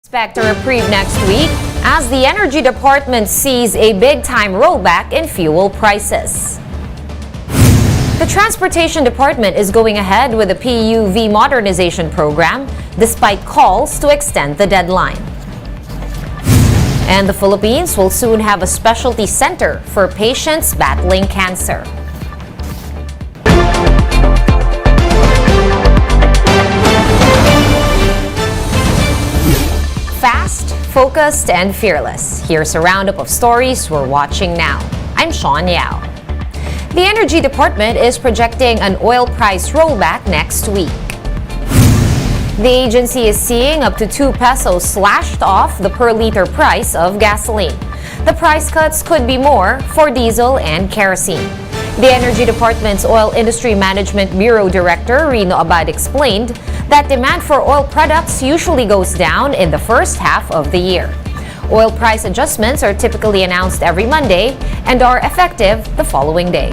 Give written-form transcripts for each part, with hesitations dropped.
Expect a reprieve next week as the Energy Department sees a big-time rollback in fuel prices. The Transportation Department is going ahead with the PUV modernization program despite calls to extend the deadline. And the Philippines will soon have a specialty center for patients battling cancer. Fast, focused, and fearless. Here's a roundup of stories we're watching now. I'm Sean Yao. The Energy Department is projecting an oil price rollback next week. The agency is seeing up to 2 pesos slashed off the per liter price of gasoline. The price cuts could be more for diesel and kerosene. The Energy Department's Oil Industry Management Bureau Director Rino Abad explained that demand for oil products usually goes down in the first half of the year. Oil price adjustments are typically announced every Monday and are effective the following day.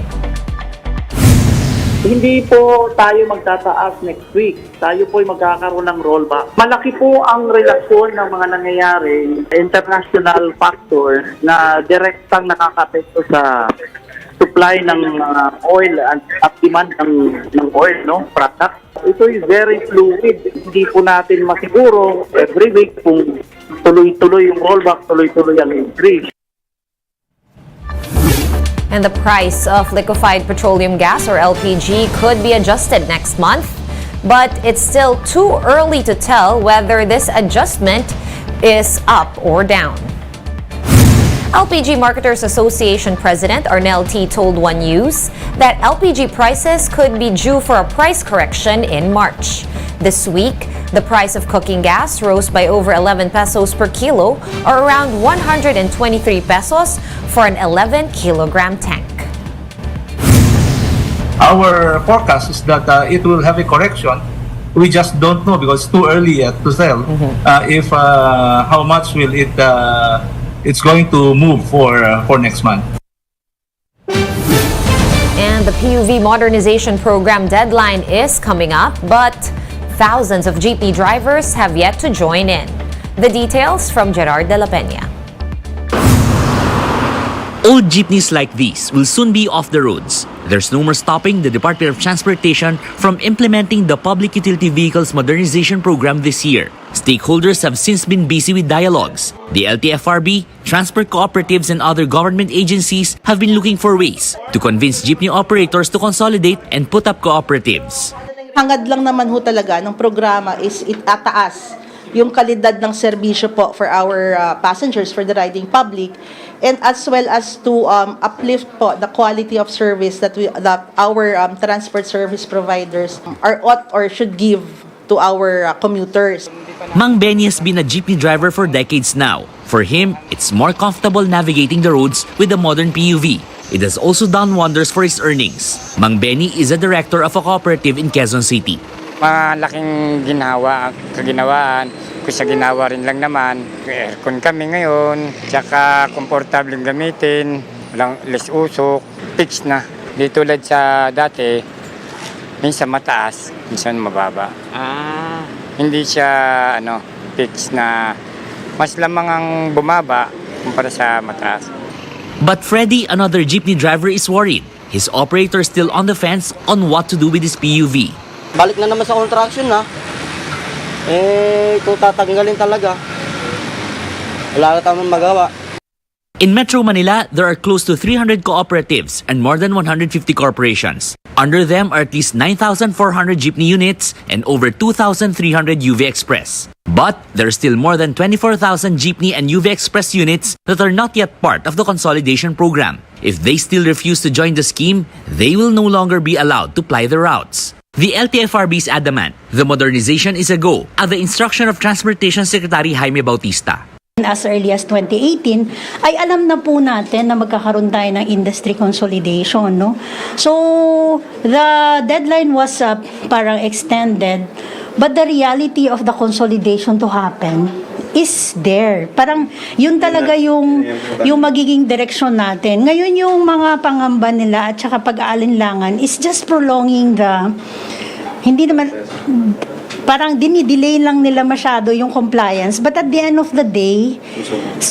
Hindi po tayo magtataas next week. Tayo po ay magkakaroon ng rollback. Malaki po ang relasyon ng mga nangyayari, international factor na direktang nakakapekto sa supply ng oil at demand ng oil, product. Ito is very fluid. Hindi po natin masiguro every week kung tuloy-tuloy yung rollback, tuloy-tuloy ang increase. And the price of liquefied petroleum gas or LPG could be adjusted next month, but it's still too early to tell whether this adjustment is up or down. LPG Marketers Association President Arnel T. told One News that LPG prices could be due for a price correction in March. This week, the price of cooking gas rose by over 11 pesos per kilo or around 123 pesos for an 11-kilogram tank. Our forecast is that it will have a correction. We just don't know because it's too early yet to tell if how much will it's going to move for next month. And the PUV modernization program deadline is coming up, but thousands of jeepney drivers have yet to join in. The details from Gerard de la Peña. Old jeepneys like these will soon be off the roads. There's no more stopping the Department of Transportation from implementing the Public Utility Vehicles Modernization Program this year. Stakeholders have since been busy with dialogues. The LTFRB, transport cooperatives, and other government agencies have been looking for ways to convince jeepney operators to consolidate and put up cooperatives. Hangad lang naman ho talaga ng programa is itataas yung kalidad ng serbisyo po for our passengers, for the riding public, and as well as to uplift po the quality of service that our transport service providers are ought or should give to our commuters. Mang Benny has been a jeepney driver for decades now. For him, it's more comfortable navigating the roads with a modern PUV. It has also done wonders for his earnings. Mang Benny is a director of a cooperative in Quezon City. Malaking kaginawaan. Kasi sa ginawa rin lang naman, aircon kami ngayon, tsaka komportableng gamitin, walang less usok, fix na. Di tulad sa dati, minsan mataas, minsan mababa. Hindi siya fix na mas lamang ang bumaba kumpara sa mataas. But Freddy, another jeepney driver, is worried. His operator is still on the fence on what to do with his PUV. Balik na naman sa contraction na. Kung tatanggalin talaga, wala na tayong magawa. In Metro Manila, there are close to 300 cooperatives and more than 150 corporations. Under them are at least 9,400 jeepney units and over 2,300 UV Express. But there are still more than 24,000 jeepney and UV Express units that are not yet part of the consolidation program. If they still refuse to join the scheme, they will no longer be allowed to ply the routes. The LTFRB is adamant the modernization is a go at the instruction of Transportation Secretary Jaime Bautista. As early as 2018, ay alam na po natin na magkakaroon tayo ng industry consolidation, no? So, the deadline was parang extended, but the reality of the consolidation to happen is there. Parang yun talaga yung magiging direksyon natin. Ngayon yung mga pangamba nila at saka pag-aalinlangan is just prolonging the, hindi naman, parang dinidelay lang nila masyado yung compliance. But at the end of the day,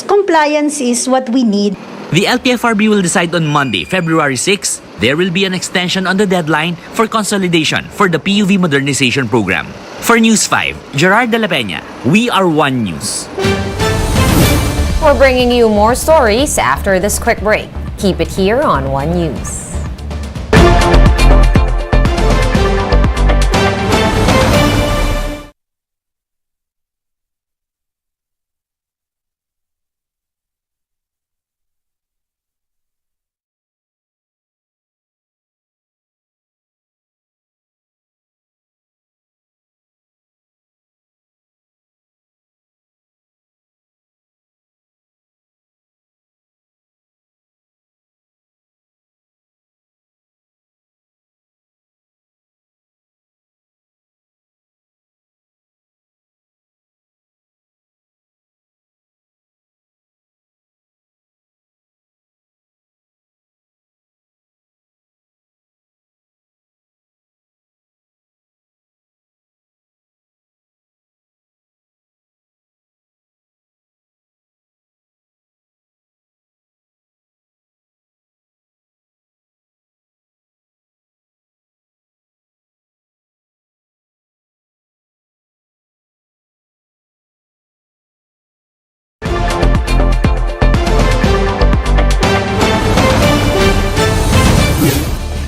compliance is what we need. The LTFRB will decide on Monday, February 6. There will be an extension on the deadline for consolidation for the PUV modernization program. For News 5, Gerard De La Peña, We Are One News. We're bringing you more stories after this quick break. Keep it here on One News.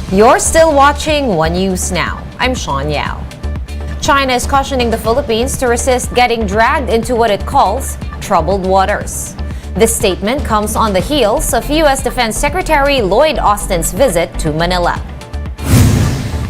You're still watching One News Now. I'm Sean Yao. China is cautioning the Philippines to resist getting dragged into what it calls troubled waters. This statement comes on the heels of U.S. Defense Secretary Lloyd Austin's visit to Manila.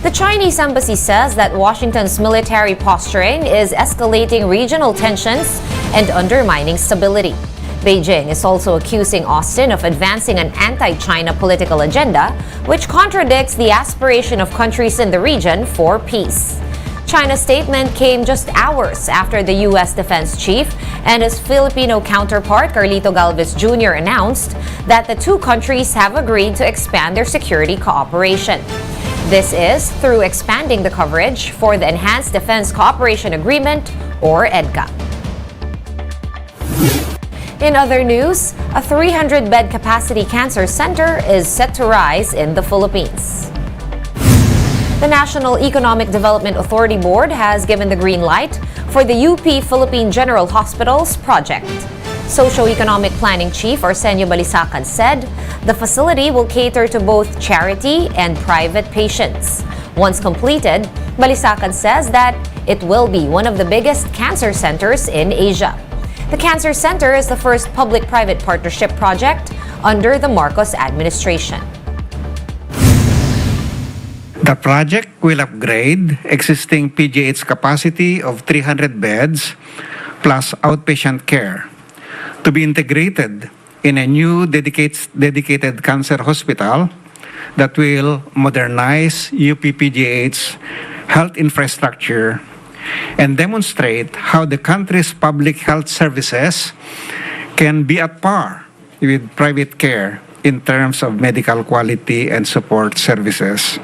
The Chinese embassy says that Washington's military posturing is escalating regional tensions and undermining stability. Beijing is also accusing Austin of advancing an anti-China political agenda, which contradicts the aspiration of countries in the region for peace. China's statement came just hours after the U.S. defense chief and his Filipino counterpart, Carlito Galvez Jr., announced that the two countries have agreed to expand their security cooperation. This is through expanding the coverage for the Enhanced Defense Cooperation Agreement, or EDCA. In other news, a 300-bed capacity cancer center is set to rise in the Philippines. The National Economic Development Authority Board has given the green light for the UP Philippine General Hospital's project. Socio-Economic Planning Chief Arsenio Balisacan said the facility will cater to both charity and private patients. Once completed, Balisacan says that it will be one of the biggest cancer centers in Asia. The Cancer Center is the first public-private partnership project under the Marcos administration. The project will upgrade existing PGH capacity of 300 beds plus outpatient care to be integrated in a new dedicated cancer hospital that will modernize UP-PGH's health infrastructure and demonstrate how the country's public health services can be at par with private care in terms of medical quality and support services.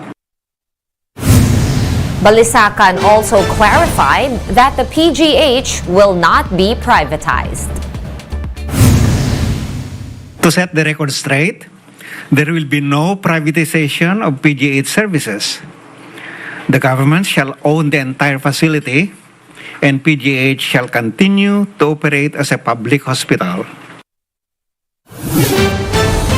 Balisacan also clarified that the PGH will not be privatized. To set the record straight, there will be no privatization of PGH services. The government shall own the entire facility, and PGH shall continue to operate as a public hospital.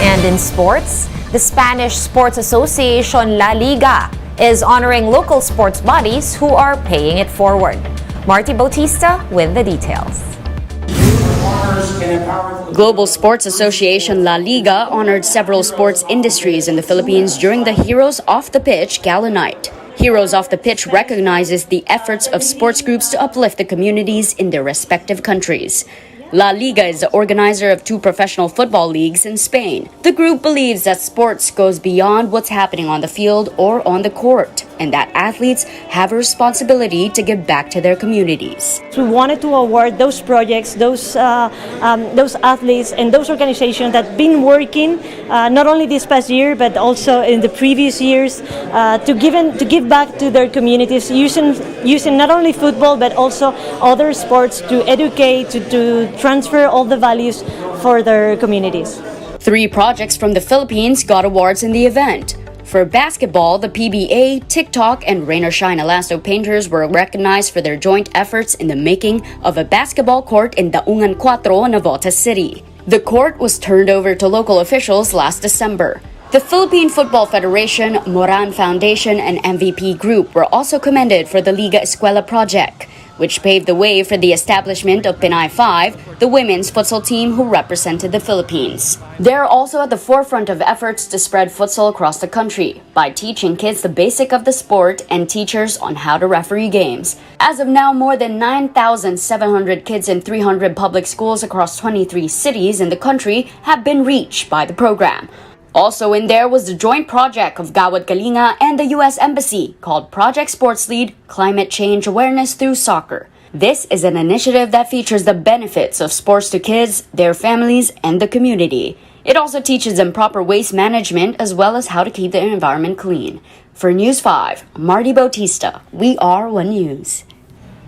And in sports, the Spanish Sports Association La Liga is honoring local sports bodies who are paying it forward. Marty Bautista with the details. Global Sports Association La Liga honored several sports industries in the Philippines during the Heroes Off the Pitch Gala Night. Heroes Off the Pitch recognizes the efforts of sports groups to uplift the communities in their respective countries. La Liga is the organizer of 2 professional football leagues in Spain. The group believes that sports goes beyond what's happening on the field or on the court. and that athletes have a responsibility to give back to their communities. We wanted to award those projects, those athletes and those organizations that have been working not only this past year but also in the previous years to give back to their communities using not only football but also other sports to educate, to transfer all the values for their communities. 3 projects from the Philippines got awards in the event. For basketball, the PBA, TikTok, and Rain or Shine Elasto painters were recognized for their joint efforts in the making of a basketball court in Daungan 4, Navotas City. The court was turned over to local officials last December. The Philippine Football Federation, Moran Foundation, and MVP Group were also commended for the Liga Escuela project, which paved the way for the establishment of Pinay 5, the women's futsal team who represented the Philippines. They're also at the forefront of efforts to spread futsal across the country by teaching kids the basic of the sport and teachers on how to referee games. As of now, more than 9,700 kids in 300 public schools across 23 cities in the country have been reached by the program. Also in there was the joint project of Gawad Kalinga and the U.S. Embassy called Project Sports Lead Climate Change Awareness Through Soccer. This is an initiative that features the benefits of sports to kids, their families, and the community. It also teaches them proper waste management as well as how to keep the environment clean. For News 5, Marty Bautista, We Are One News.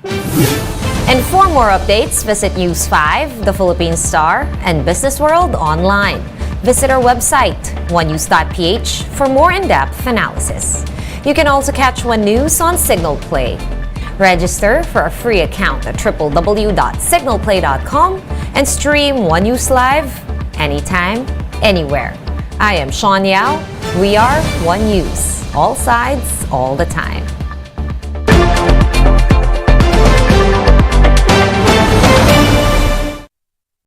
And for more updates, visit News 5, The Philippine Star, and Business World online. Visit our website, onenews.ph, for more in-depth analysis. You can also catch One News on Signal Play. Register for a free account at www.signalplay.com and stream One News Live anytime, anywhere. I am Sean Yao. We are One News. All sides, all the time.